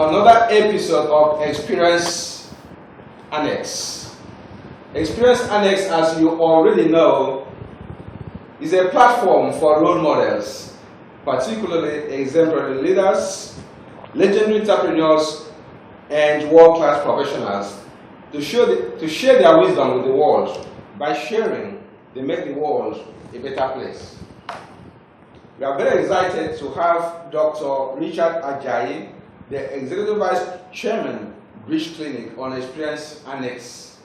another episode of Experience Annex. Experience Annex, as you already know, is a platform for role models, particularly exemplary leaders, legendary entrepreneurs, and world-class professionals to share their wisdom with the world. By sharing, they make the world a better place. We are very excited to have Dr. Richard Ajayi, the Executive Vice Chairman, Bridge Clinic, on Experience Annex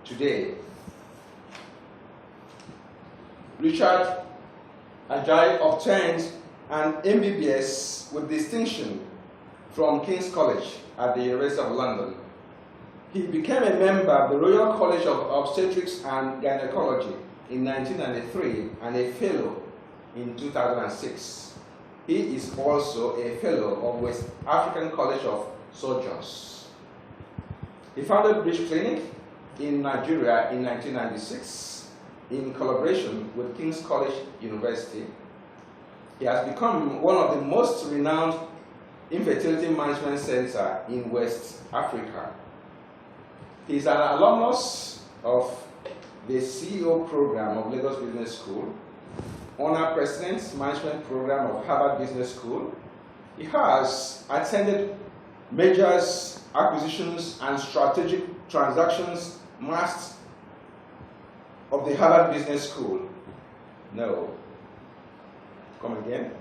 today. Richard Ajayi obtained an NEWBIES with distinction from King's College at the University of London. He became a member of the Royal College of Obstetrics and Gynecology in 1993 and a fellow in 2006. He is also a fellow of West African College of Surgeons. He founded Bridge Clinic in Nigeria in 1996 in collaboration with King's College University. He has become one of the most renowned infertility management centers in West Africa. He is an alumnus of the CEO program of Lagos Business School, Honor President's Management Program of Harvard Business School. He has attended mergers, acquisitions, and strategic transactions masters of the Harvard Business School. No. Come again.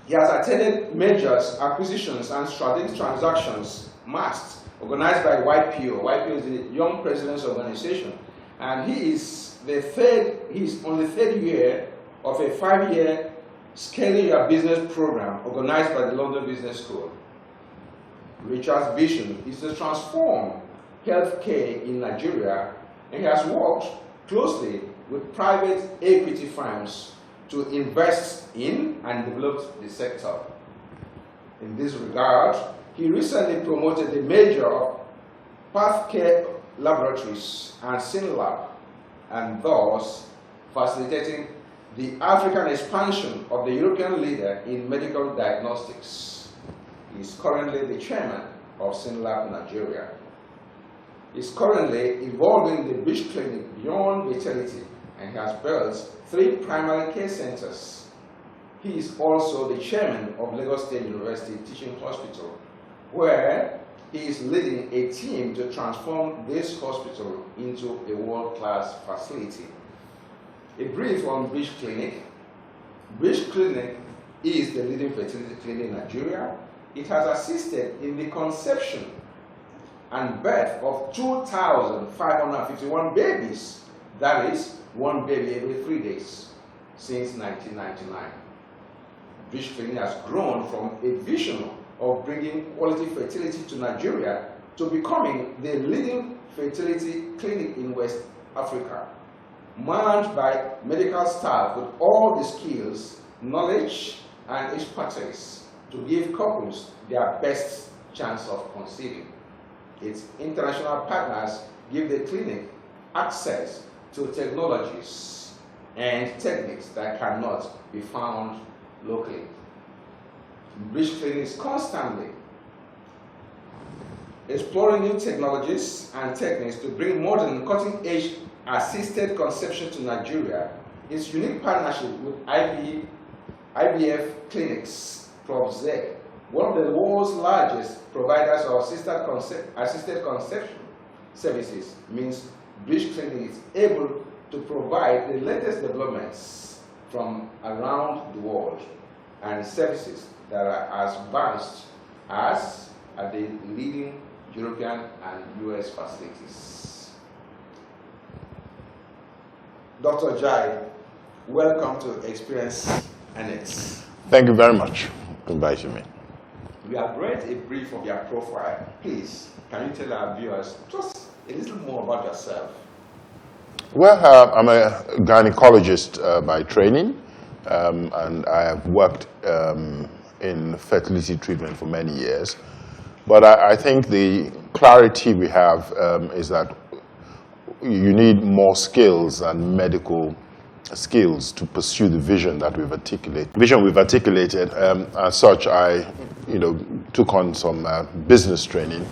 He has attended mergers, acquisitions, and strategic transactions masters organized by YPO. YPO is the Young Presidents Organization, and he is on the third year of a 5-year Scaling Your Business program organized by the London Business School. Richard's vision is to transform healthcare in Nigeria, and he has worked closely with private equity firms to invest in and develop the sector. In this regard, he recently promoted the merger of Pathcare Laboratories and Synlab, and thus facilitating the African expansion of the European leader in medical diagnostics. He is currently the chairman of Synlab Nigeria. He is currently evolving the Bridge Clinic beyond fertility, and he has built 3 primary care centers. He is also the chairman of Lagos State University Teaching Hospital, where he is leading a team to transform this hospital into a world-class facility. A brief on Bridge Clinic. Bridge Clinic is the leading fertility clinic in Nigeria. It has assisted in the conception and birth of 2,551 babies. That is, 1 baby every 3 days since 1999. Bridge Clinic has grown from a vision of bringing quality fertility to Nigeria to becoming the leading fertility clinic in West Africa, manned by medical staff with all the skills, knowledge, and expertise to give couples their best chance of conceiving. Its international partners give the clinic access to technologies and techniques that cannot be found locally. Bridge Clinic is constantly exploring new technologies and techniques to bring modern cutting-edge assisted conception to Nigeria. Its unique partnership with IVF clinics, PropZec, one of the world's largest providers of assisted conception services, means Bridge Clinic is able to provide the latest developments from around the world and services that are as advanced as at the leading European and US facilities. Dr. Ajayi, welcome to Experience Annex. Thank you very much for inviting me. We have read a brief of your profile. Please, can you tell our viewers just a little more about yourself? Well, I'm a gynecologist by training, and I have worked in fertility treatment for many years. But I think the clarity we have is that you need more skills and medical skills to pursue the vision that we've articulated. As such, I took on some business training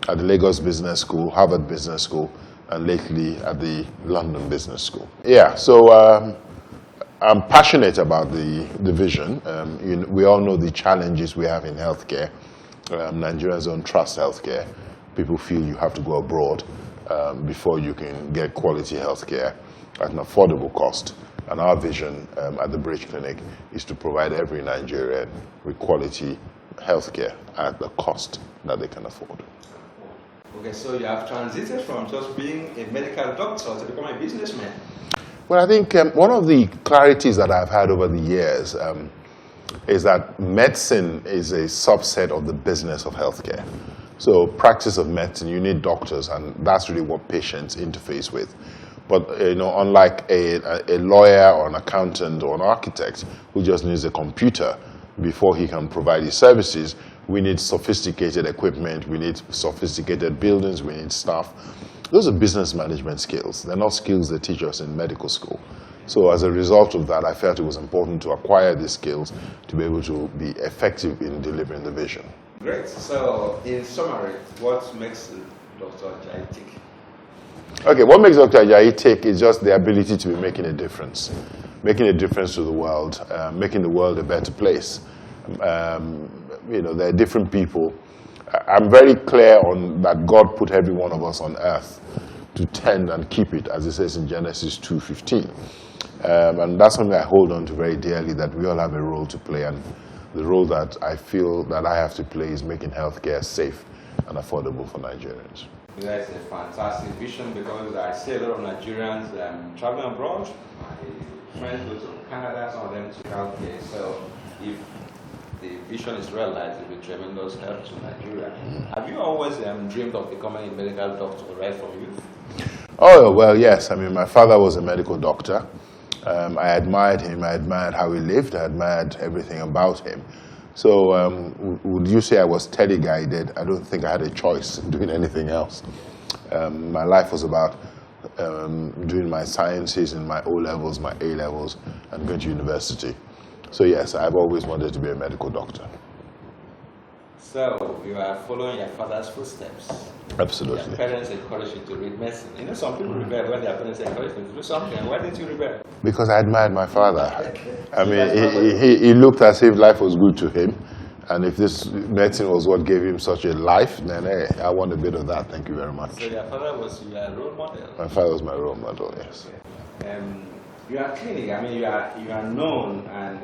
at the Lagos Business School, Harvard Business School, and lately at the London Business School. Yeah, so I'm passionate about the vision. We all know the challenges we have in healthcare. Nigerians don't trust healthcare. People feel you have to go abroad before you can get quality healthcare at an affordable cost. And our vision at the Bridge Clinic is to provide every Nigerian with quality healthcare at the cost that they can afford. Okay, so you have transited from just being a medical doctor to become a businessman. Well, I think one of the clarities that I've had over the years is that medicine is a subset of the business of healthcare. So practice of medicine, you need doctors, and that's really what patients interface with. But unlike a lawyer or an accountant or an architect who just needs a computer before he can provide his services, we need sophisticated equipment, we need sophisticated buildings, we need staff. Those are business management skills. They're not skills they teach us in medical school. So as a result of that, I felt it was important to acquire these skills to be able to be effective in delivering the vision. Great. So in summary, what makes Dr. Ajayi tick? Okay, what makes Dr. Ajayi tick is just the ability to be making a difference to the world, making the world a better place. There are different people. I'm very clear on that God put every one of us on earth to tend and keep it, as it says in Genesis 2:15. And that's something I hold on to very dearly, that we all have a role to play. And the role that I feel that I have to play is making healthcare safe and affordable for Nigerians. That's a fantastic vision, because I see a lot of Nigerians traveling abroad. My friends go to Canada, some of them to healthcare. So if the vision is realized, it will be tremendous help to Nigeria. Have you always dreamed of becoming a medical doctor right from youth? Oh, well, yes. I mean, my father was a medical doctor. I admired him. I admired how he lived. I admired everything about him. So would you say I was teddy-guided? I don't think I had a choice in doing anything else. My life was about doing my sciences in my O-levels, my A-levels, and going to university. So yes, I've always wanted to be a medical doctor. So you are following your father's footsteps. Absolutely. Your parents encouraged you to read medicine. Some people rebel when their parents encourage them to do something. Why didn't you rebel? Because I admired my father. I mean, he looked as if life was good to him. And if this medicine was what gave him such a life, then hey, I want a bit of that. Thank you very much. So your father was your role model? My father was my role model, yes. Your clinic, I mean, you are known and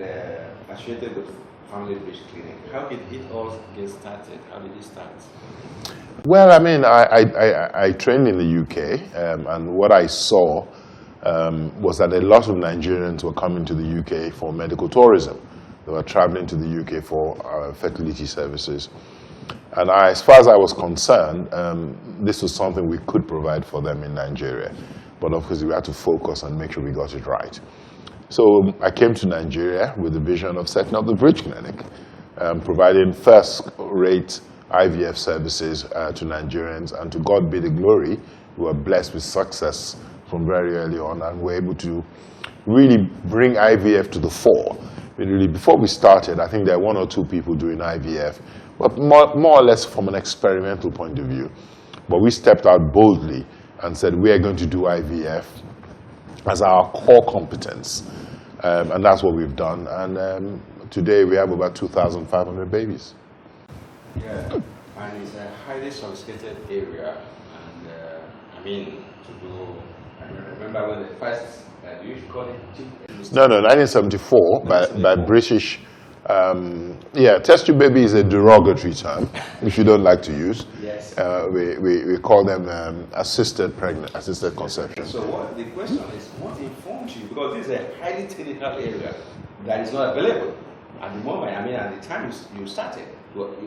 associated with Family Bridge Clinic. How did it all get started? How did it start? Well, I mean, I trained in the UK, and what I saw was that a lot of Nigerians were coming to the UK for medical tourism. They were traveling to the UK for fertility services. And as far as I was concerned, this was something we could provide for them in Nigeria. But of course, we had to focus and make sure we got it right. So I came to Nigeria with the vision of setting up the Bridge Clinic, providing first-rate IVF services to Nigerians. And to God be the glory, we were blessed with success from very early on, and were able to really bring IVF to the fore. Really, before we started, I think there were one or two people doing IVF, but more or less from an experimental point of view. But we stepped out boldly and said, we are going to do IVF as our core competence. And that's what we've done. And today we have about 2,500 babies. Yeah, and it's a highly sophisticated area. And I mean, I remember when the first, do you call it? No, 1974 by British. Test tube baby is a derogatory term, which we don't like to use. Yes. We call them assisted conception. So the question is, what informs you? Because this is a highly technical area that is not available at the moment. I mean, at the time you started,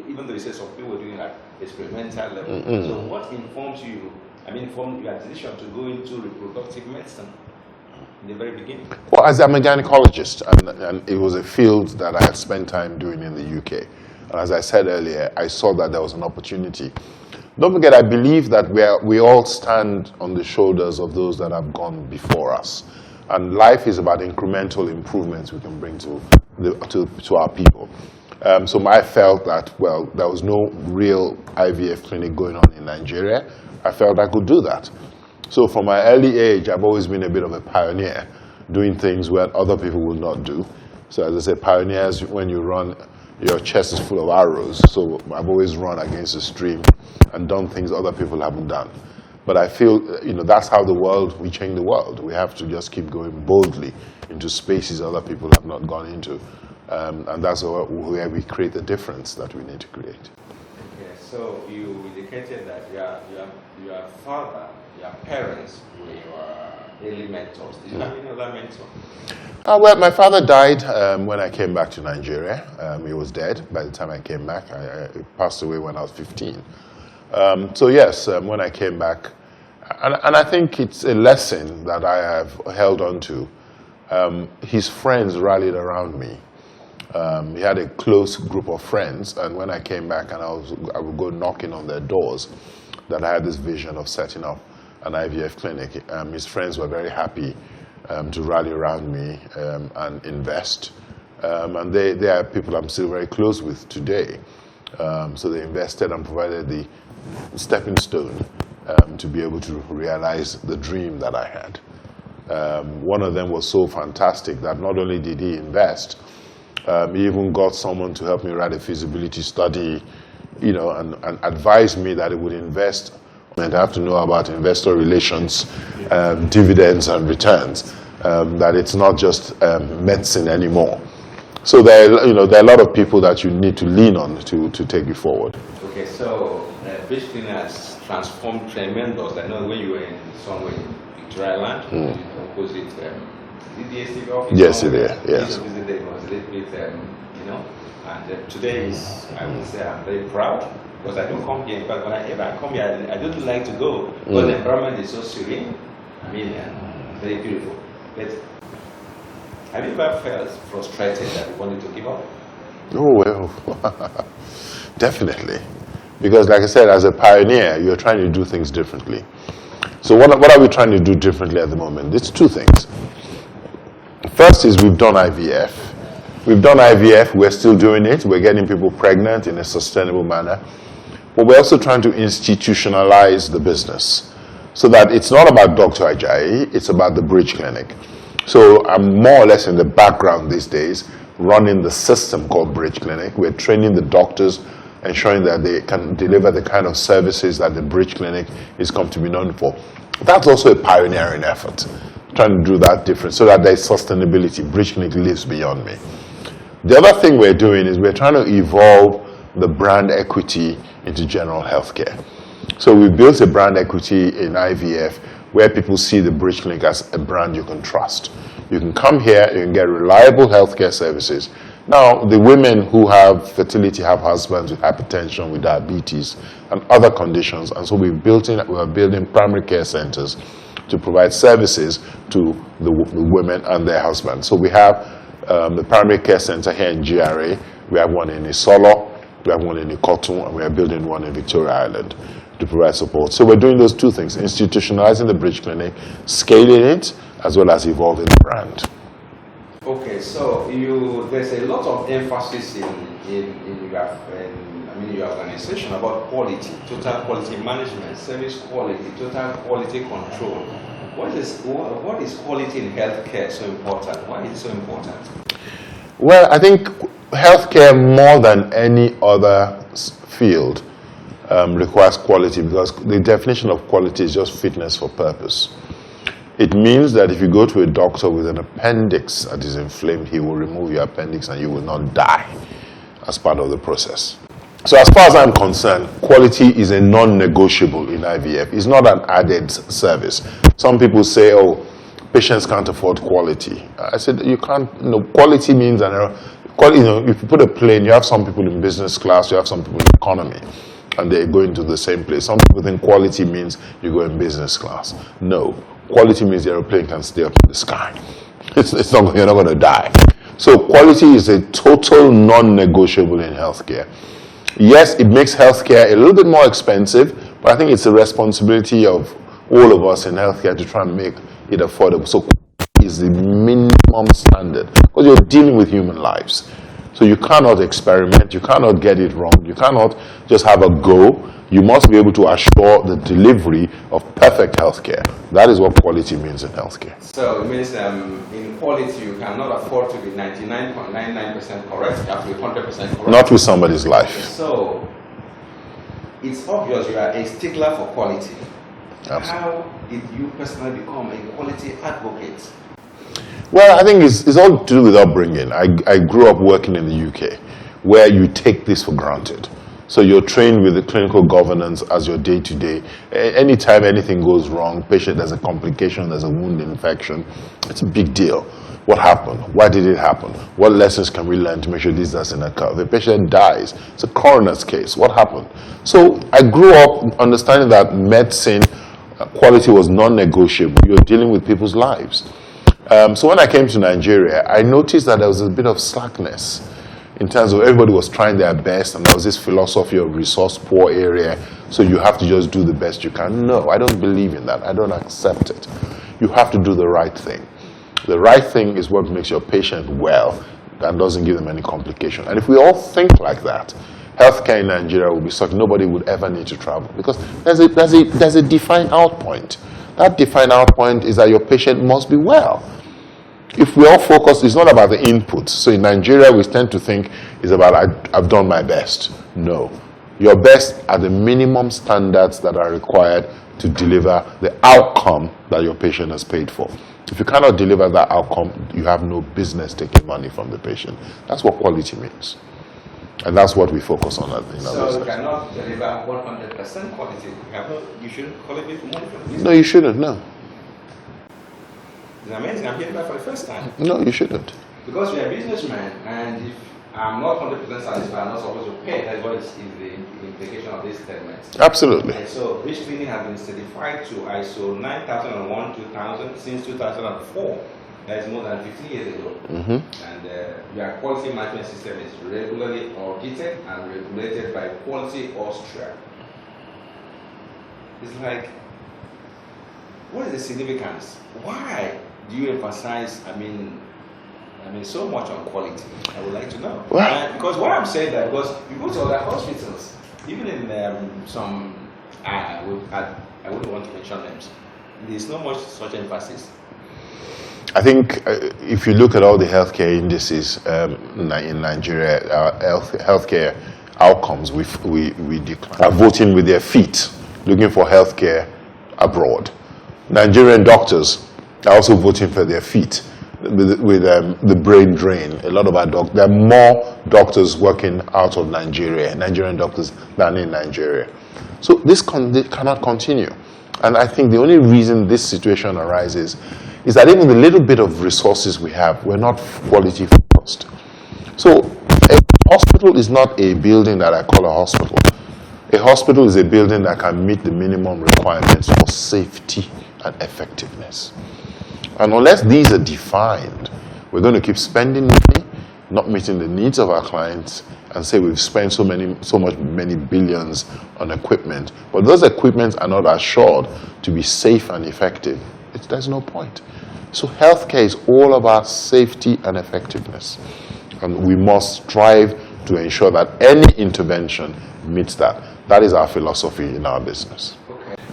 even though you said some people were doing at experimental level. Mm-hmm. So what informs you? I mean, from your decision to go into reproductive medicine in the very beginning? Well, as I'm a gynecologist, and it was a field that I had spent time doing in the UK. And as I said earlier, I saw that there was an opportunity. Don't forget, I believe that we all stand on the shoulders of those that have gone before us. And life is about incremental improvements we can bring to our people. So I felt that, well, there was no real IVF clinic going on in Nigeria. I felt I could do that. So from my early age, I've always been a bit of a pioneer, doing things where other people will not do. So as I say, pioneers, when you run, your chest is full of arrows. So I've always run against the stream and done things other people haven't done. But I feel, that's how we change the world. We have to just keep going boldly into spaces other people have not gone into. And that's where we create the difference that we need to create. Okay, so you indicated that your father, your parents were your early mentors. Did you have any other mentor? Well, my father died when I came back to Nigeria. He was dead by the time I came back. He passed away when I was 15. So yes, when I came back, and I think it's a lesson that I have held on to. His friends rallied around me. He had a close group of friends, and when I came back and I would go knocking on their doors, that I had this vision of setting up an IVF clinic. His friends were very happy to rally around me and invest. And they are people I'm still very close with today. So they invested and provided the stepping stone to be able to realize the dream that I had. One of them was so fantastic that not only did he invest, he even got someone to help me write a feasibility study, and advise me that he would invest. And I have to know about investor relations, dividends and returns, that it's not just medicine anymore. So there are a lot of people that you need to lean on to take you forward. Okay, so Bridge Clinic has transformed tremendous. I know when you were somewhere in Victoria Island, opposite the DSTV office. Yes, it is. Yes. And today is, I would say, I'm very proud because I don't come here. In fact, if I come here, I don't like to go because the environment is so serene. Very beautiful. But have you ever felt frustrated that you wanted to give up? Oh, well, definitely. Because like I said, as a pioneer, you're trying to do things differently. So what are we trying to do differently at the moment? It's two things. First is we've done IVF. We've done IVF, we're still doing it. We're getting people pregnant in a sustainable manner. But we're also trying to institutionalize the business so that it's not about Dr. Ajayi, it's about the Bridge Clinic. So I'm more or less in the background these days, running the system called Bridge Clinic. We're training the doctors, ensuring that they can deliver the kind of services that the Bridge Clinic is come to be known for. That's also a pioneering effort, trying to do that different so that there's sustainability. Bridge Clinic lives beyond me. The other thing we're doing is we're trying to evolve the brand equity into general healthcare. So we built a brand equity in IVF where people see the Bridge Clinic as a brand you can trust. You can come here, you can get reliable healthcare services. Now, the women who have fertility have husbands with hypertension, with diabetes, and other conditions, and so we're building primary care centers to provide services to the women and their husbands. So we have the primary care center here in GRA, we have one in Isolo, we have one in Ikotun, and we are building one in Victoria Island to provide support. So we're doing those two things, institutionalizing the Bridge Clinic, scaling it, as well as evolving the brand. Okay, so there's a lot of emphasis in your organization about quality, total quality management, service quality, total quality control. What is quality in healthcare so important? Why is it so important? Well, I think healthcare, more than any other field, requires quality because the definition of quality is just fitness for purpose. It means that if you go to a doctor with an appendix that is inflamed, he will remove your appendix and you will not die as part of the process. So as far as I'm concerned, quality is a non-negotiable in IVF. It's not an added service. Some people say, oh, patients can't afford quality. I said, you can't, quality means, if you put a plane, you have some people in business class, you have some people in economy, and they go into the same place. Some people think quality means you go in business class. No. Quality means the aeroplane can stay up in the sky. You're not going to die. So quality is a total non-negotiable in healthcare. Yes, it makes healthcare a little bit more expensive, but I think it's a responsibility of all of us in healthcare to try and make it affordable. So quality is the minimum standard because you're dealing with human lives. So you cannot experiment, you cannot get it wrong, you cannot just have a go. You must be able to assure the delivery of perfect healthcare. That is what quality means in healthcare. So it means in quality you cannot afford to be 99.99% correct, you have to be 100% correct. Not with somebody's life. So it's obvious you are a stickler for quality. Absolutely. How did you personally become a quality advocate? Well, I think it's all to do with upbringing. I grew up working in the UK, where you take this for granted. So you're trained with the clinical governance as your day-to-day. Anytime anything goes wrong, patient there's a complication, there's a wound infection, it's a big deal. What happened? Why did it happen? What lessons can we learn to make sure this doesn't occur? If a patient dies, it's a coroner's case. What happened? So I grew up understanding that medicine quality was non-negotiable. You're dealing with people's lives. So when I came to Nigeria, I noticed that there was a bit of slackness in terms of everybody was trying their best, and there was this philosophy of resource poor area, so you have to just do the best you can. No, I don't believe in that. I don't accept it. You have to do the right thing. The right thing is what makes your patient well and doesn't give them any complication. And if we all think like that, healthcare in Nigeria will be such nobody would ever need to travel, because there's a defined out point. That defined out point is that your patient must be well. If we all focus, it's not about the inputs. So in Nigeria, we tend to think it's about I've done my best. No. Your best are the minimum standards that are required to deliver the outcome that your patient has paid for. If you cannot deliver that outcome, you have no business taking money from the patient. That's what quality means. And that's what we focus on. So you cannot deliver 100% quality. You shouldn't qualify for money from the business? No, you shouldn't, no. It's amazing. I'm hearing that for the first time. No, you shouldn't. Because you're a businessman, and if I'm not 100% satisfied, I'm not supposed to pay. That's what is the implication of this statement. Absolutely. And so, Rich Cleaning has been certified to ISO 9001-2000 since 2004. That is more than 15 years ago. And your quality management system is regularly audited and regulated by Quality Austria. It's like, what is the significance? Why do you emphasize, so much on quality? I would like to know. Because why I'm saying that, because you go to other hospitals, even in some, I wouldn't want to mention names, there's not much such emphasis. I think if you look at all the healthcare indices in Nigeria, our healthcare outcomes, we decline. Are voting with their feet, looking for healthcare abroad. Nigerian doctors are also voting for their feet with the brain drain. A lot of our doctors, there are more doctors working out of Nigeria, Nigerian doctors, than in Nigeria. So this cannot continue. And I think the only reason this situation arises is that even the little bit of resources we have, we're not quality focused. So a hospital is not a building that I call a hospital. A hospital is a building that can meet the minimum requirements for safety and effectiveness. And unless these are defined, we're going to keep spending money, not meeting the needs of our clients, and say we've spent so many billions on equipment, but those equipments are not assured to be safe and effective. There's no point. So healthcare is all about safety and effectiveness. And we must strive to ensure that any intervention meets that. That is our philosophy in our business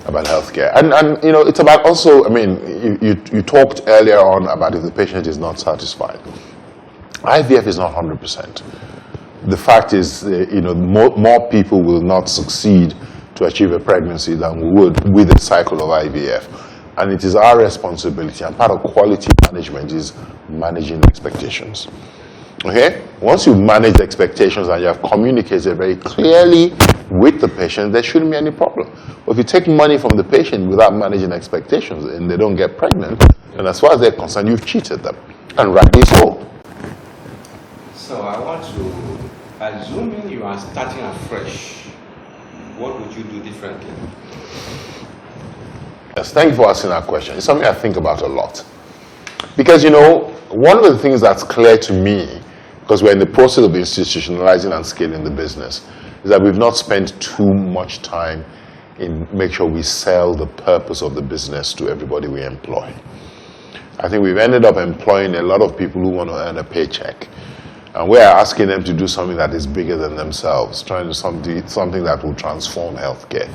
about healthcare. And it's about also, you talked earlier on about if the patient is not satisfied. IVF is not 100%. The fact is, more people will not succeed to achieve a pregnancy than we would with a cycle of IVF. And it is our responsibility, and part of quality management is managing expectations. Okay? Once you've managed expectations and you have communicated very clearly with the patient, there shouldn't be any problem. But if you take money from the patient without managing expectations and they don't get pregnant, then as far as they're concerned, you've cheated them. And rightly so. So I want to, assuming you are starting afresh, what would you do differently? Yes, thank you for asking that question. It's something I think about a lot. Because, one of the things that's clear to me, because we're in the process of institutionalizing and scaling the business, is that we've not spent too much time in make sure we sell the purpose of the business to everybody we employ. I think we've ended up employing a lot of people who want to earn a paycheck. And we're asking them to do something that is bigger than themselves, trying to do something that will transform healthcare.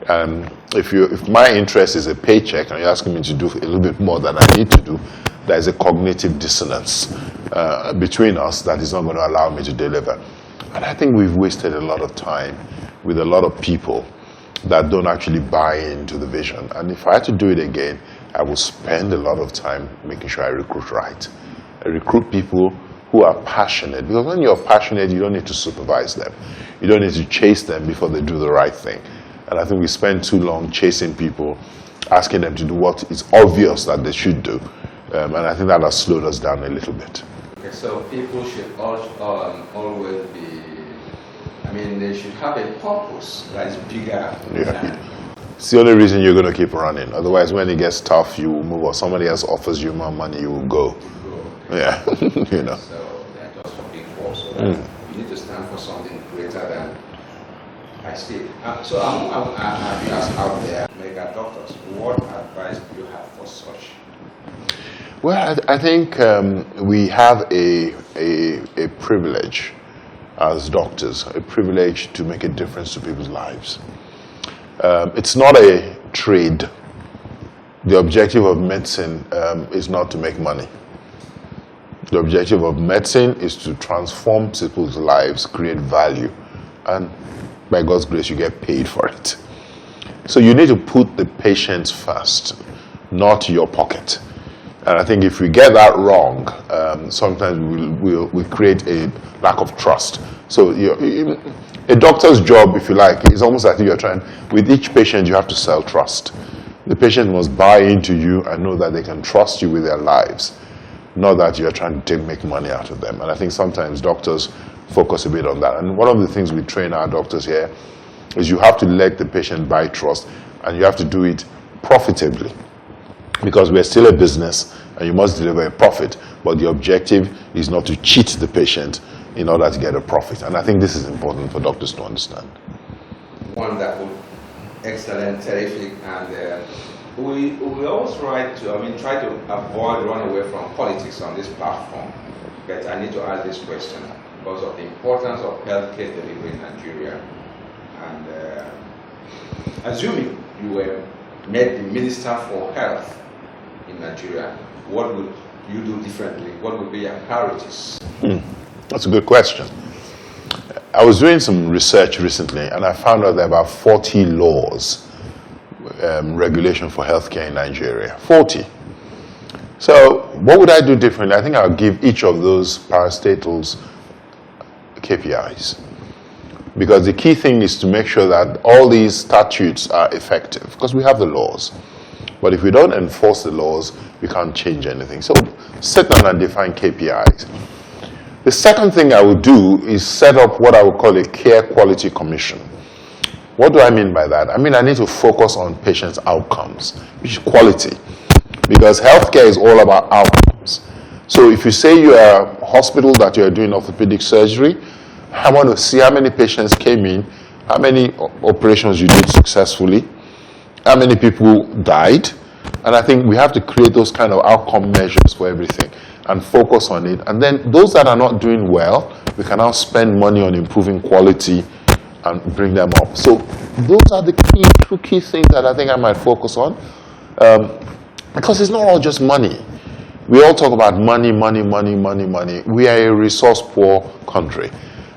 And if my interest is a paycheck and you're asking me to do a little bit more than I need to do, there is a cognitive dissonance between us that is not going to allow me to deliver. And I think we've wasted a lot of time with a lot of people that don't actually buy into the vision. And if I had to do it again, I will spend a lot of time making sure I recruit right. I recruit people who are passionate, because when you're passionate, you don't need to supervise them. You don't need to chase them before they do the right thing. And I think we spend too long chasing people, asking them to do what is obvious that they should do. And I think that has slowed us down a little bit. Okay, so people should always be, they should have a purpose that is bigger than. It's the only reason you're going to keep running. Otherwise, when it gets tough, you will move, or somebody else offers you more money, you will go. Yeah, you know. So they're just looking for, so that you need to stand for something greater than I see. So I'm just out there, mega doctors. What advice do you have for such? Well, I think we have a privilege as doctors, a privilege to make a difference to people's lives. It's not a trade. The objective of medicine is not to make money. The objective of medicine is to transform people's lives, create value, and by God's grace, you get paid for it. So you need to put the patients first, not your pocket. And I think if we get that wrong, sometimes we create a lack of trust. So a doctor's job, if you like, is almost like you're trying, with each patient you have to sell trust. The patient must buy into you and know that they can trust you with their lives, not that you're trying to make money out of them. And I think sometimes doctors focus a bit on that. And one of the things we train our doctors here is you have to let the patient buy trust, and you have to do it profitably. Because we're still a business and you must deliver a profit, but the objective is not to cheat the patient in order to get a profit. And I think this is important for doctors to understand. Wonderful, excellent, terrific, and we always try to avoid running away from politics on this platform. But I need to ask this question because of the importance of healthcare delivery in Nigeria. And assuming you were made the Minister for Health in Nigeria, what would you do differently? What would be your priorities? That's a good question. I was doing some research recently, and I found out there are about 40 laws, regulation for healthcare in Nigeria. 40. So what would I do differently? I think I'll give each of those parastatals KPIs. Because the key thing is to make sure that all these statutes are effective, because we have the laws. But if we don't enforce the laws, we can't change anything. So set down and define KPIs. The second thing I would do is set up what I would call a care quality commission. What do I mean by that? I mean, I need to focus on patients' outcomes, which is quality. Because healthcare is all about outcomes. So if you say you are a hospital that you are doing orthopedic surgery, I want to see how many patients came in, how many operations you did successfully, how many people died. And I think we have to create those kind of outcome measures for everything and focus on it. And then those that are not doing well, we can now spend money on improving quality and bring them up. So those are the two key things that I think I might focus on. Because it's not all just money. We all talk about money, money, money, money, money. We are a resource-poor country.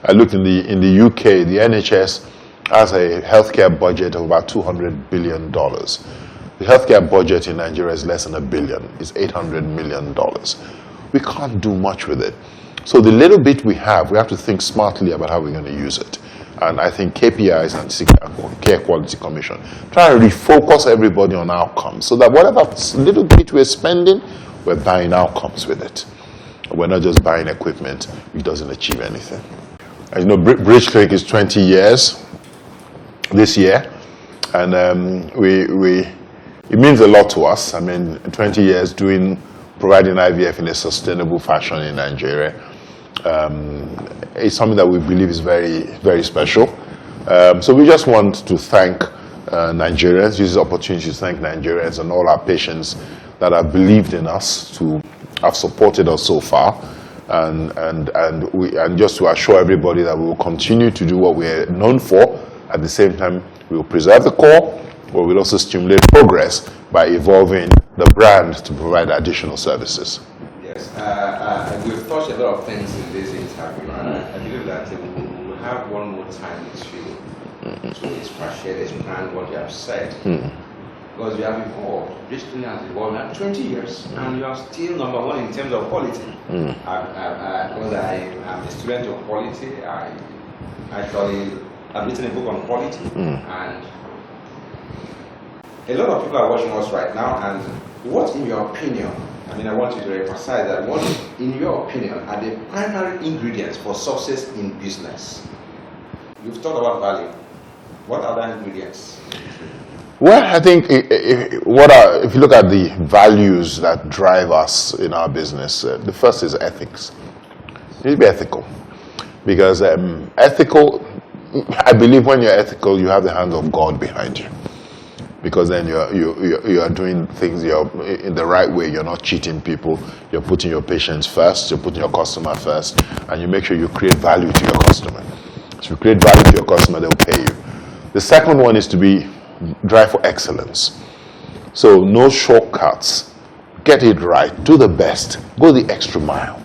I looked in the UK, the NHS has a healthcare budget of about $200 billion. The healthcare budget in Nigeria is less than $1 billion. It's $800 million. We can't do much with it. So the little bit we have to think smartly about how we're going to use it. And I think KPIs and Care Quality Commission try to refocus everybody on outcomes so that whatever little bit we're spending, we're buying outcomes with it. We're not just buying equipment which doesn't achieve anything. As you know, Bridge Clinic is 20 years this year, and it means a lot to us. I mean, 20 years providing IVF in a sustainable fashion in Nigeria. It's something that we believe is very, very special. So we just want to thank Nigerians, use this opportunity to thank Nigerians and all our patients that have believed in us, to have supported us so far, and just to assure everybody that we will continue to do what we are known for. At the same time, we will preserve the core, but we'll also stimulate progress by evolving the brand to provide additional services. Yes, we've touched a lot of things in this interview, and I believe that we'll have one more time with you to expatiate, expand what you have said. Because you have evolved, Richardson has evolved now 20 years, and you are still number one in terms of quality. Because I'm a student of quality, I've written a book on quality, and a lot of people are watching us right now, and what, in your opinion, I mean, I want you to emphasize that, what, in your opinion, are the primary ingredients for success in business? You've talked about value. What are the ingredients? Well, I think if you look at the values that drive us in our business, the first is ethics. You need to be ethical, because ethical, I believe when you're ethical, you have the hand of God behind you, because then you are doing things in the right way. You're not cheating people. You're putting your patients first. You're putting your customer first, and you make sure you create value to your customer. So if you create value to your customer, they'll pay you. The second one is to drive for excellence. So no shortcuts. Get it right. Do the best. Go the extra mile.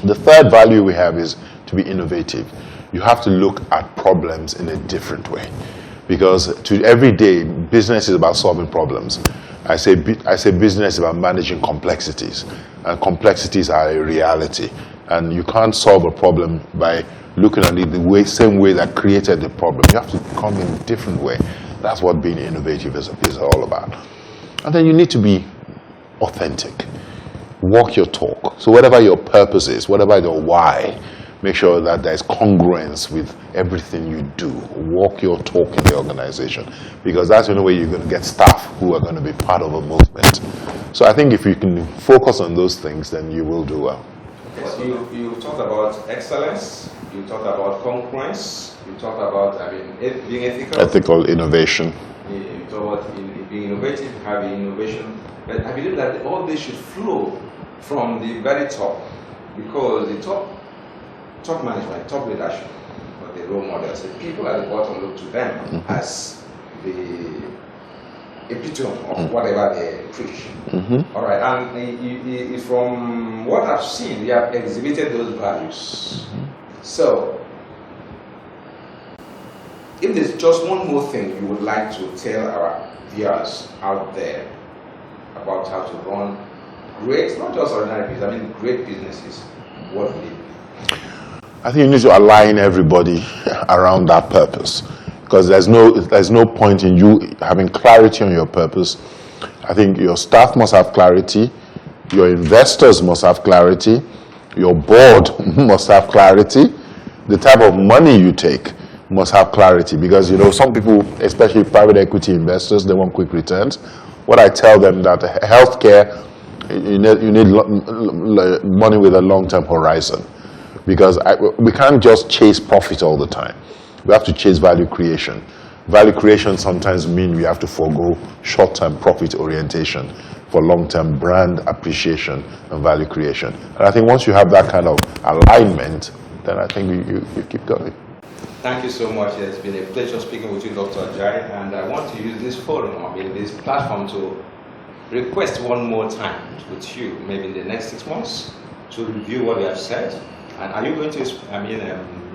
The third value we have is to be innovative. You have to look at problems in a different way, because every day business is about solving problems. I say business is about managing complexities, and complexities are a reality, and you can't solve a problem by looking at it the same way that created the problem. You have to come in a different way. That's what being innovative is all about. And then you need to be authentic. Walk your talk. So whatever your purpose is, whatever your why, make sure that there's congruence with everything you do. Walk your talk in the organization, because that's the only way you're going to get staff who are going to be part of a movement. So I think if you can focus on those things, then you will do well. Okay, so you talked about excellence, you talked about congruence, you talked about being ethical. Ethical innovation. You talked about being innovative, having innovation. But I believe that all this should flow from the very top, because the top management, top leadership, or the role models, the people at the bottom look to them as the epitome of whatever they preach. All right, and from what I've seen, we have exhibited those values. So, if there's just one more thing you would like to tell our viewers out there about how to run great, not just ordinary business, great businesses, what would it be? I think you need to align everybody around that purpose, because there's no point in you having clarity on your purpose. I think your staff must have clarity, your investors must have clarity, your board must have clarity, the type of money you take must have clarity, because some people, especially private equity investors, they want quick returns. What I tell them that healthcare, you need money with a long-term horizon, because we can't just chase profit all the time. We have to chase value creation. Value creation sometimes means we have to forego short-term profit orientation for long-term brand appreciation and value creation. And I think once you have that kind of alignment, then I think you keep going. Thank you so much. It's been a pleasure speaking with you, Dr. Ajayi, and I want to use this forum, this platform, to request one more time with you, maybe in the next 6 months, to review what we have said. And are you going to,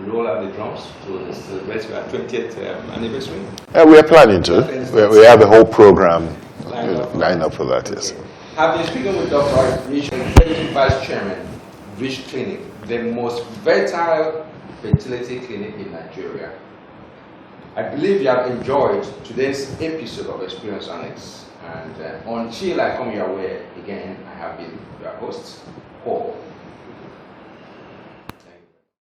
roll out the drums to celebrate your 20th anniversary? We are planning to. We have a whole program lined up for that, yes. I've been speaking with Dr. Richardson, Executive Vice Chairman, Rich Clinic, the most versatile fertility clinic in Nigeria. I believe you have enjoyed today's episode of Experience Annex. And until I come your way again, I have been your host, Paul.